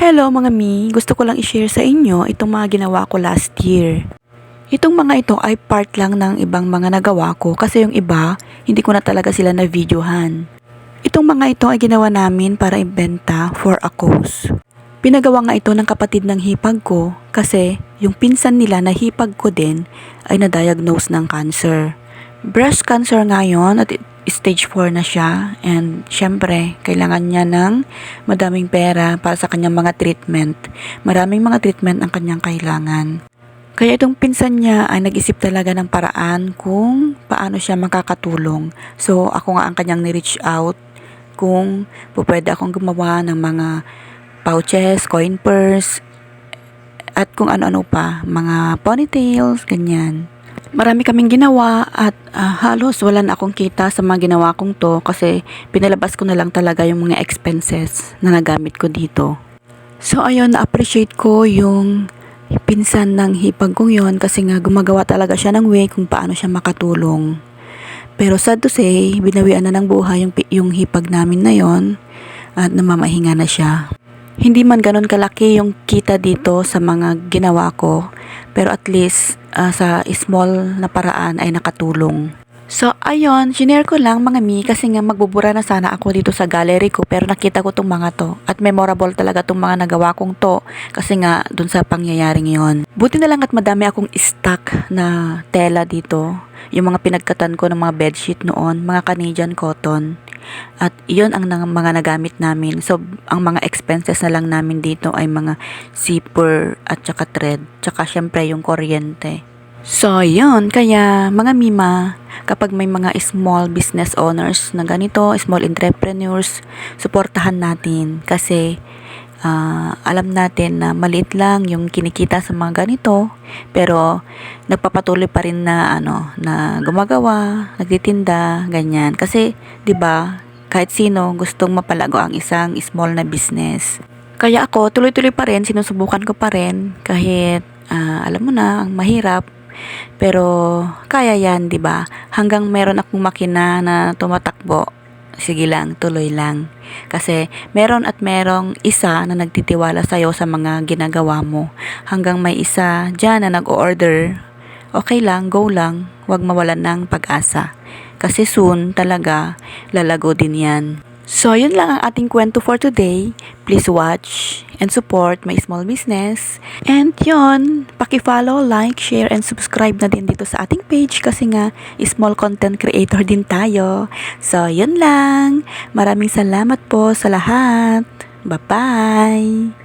Hello mga mi, gusto ko lang i-share sa inyo itong mga ginawa ko last year. Itong mga ito ay part lang ng ibang mga nagawa ko kasi yung iba, hindi ko na talaga sila na-videohan. Itong mga ito ay ginawa namin para ibenta for a cause. Pinagawa nga ito ng kapatid ng hipag ko kasi yung pinsan nila na hipag ko din ay na-diagnose ng cancer. Breast cancer ngayon at stage 4 na siya and syempre kailangan niya ng madaming pera para sa kanyang mga treatment. Maraming mga treatment ang kanyang kailangan. Kaya itong pinsan niya ay nag-isip talaga ng paraan kung paano siya makakatulong. So ako nga ang kanyang ni-reach out kung pwede akong gumawa ng mga pouches, coin purse, at kung ano-ano pa, mga ponytails, ganyan. Marami kaming ginawa at halos wala na akong kita sa mga ginawa kong to kasi pinalabas ko na lang talaga yung mga expenses na nagamit ko dito. So ayun, na-appreciate ko yung pinsan ng hipag kong yon kasi nga gumagawa talaga siya ng way kung paano siya makatulong. Pero sad to say, binawian na ng buhay yung hipag namin na yon at namamahinga na siya. Hindi man ganun kalaki yung kita dito sa mga ginawa ko, pero at least sa small na paraan ay nakatulong. So ayun, shinare ko lang mga mi kasi nga magbubura na sana ako dito sa gallery ko pero nakita ko tong mga to at memorable talaga tong mga nagawa kong to kasi nga dun sa pangyayaring yon. Buti na lang at madami akong stock na tela dito, yung mga pinagkatan ko ng mga bedsheet noon, mga Canadian cotton. At iyon ang mga nagamit namin. So, ang mga expenses na lang namin dito ay mga zipper at saka thread. Tsaka syempre yung kuryente. So, yun. Kaya mga mima, kapag may mga small business owners na ganito, small entrepreneurs, suportahan natin. Kasi alam natin na maliit lang yung kinikita sa mga ganito. Pero nagpapatuloy pa rin na na gumagawa, nagtitinda, ganyan. Kasi 'di ba, kahit sino gustong mapalago ang isang small na business. Kaya ako tuloy-tuloy pa rin, sinusubukan ko pa rin kahit alam mo na ang mahirap. Pero kaya 'yan, 'di ba? Hanggang meron akong makina na tumatakbo, sige lang, tuloy lang. Kasi meron at merong isa na nagtitiwala sa'yo sa mga ginagawa mo. Hanggang may isa dyan na nag-order, okay lang, go lang, huwag mawalan ng pag-asa. Kasi soon talaga lalago din yan. So, yun lang ang ating kwento for today. Please watch and support my small business. And yun, paki-follow, like, share, and subscribe na din dito sa ating page kasi nga, small content creator din tayo. So, yun lang. Maraming salamat po sa lahat. Bye-bye!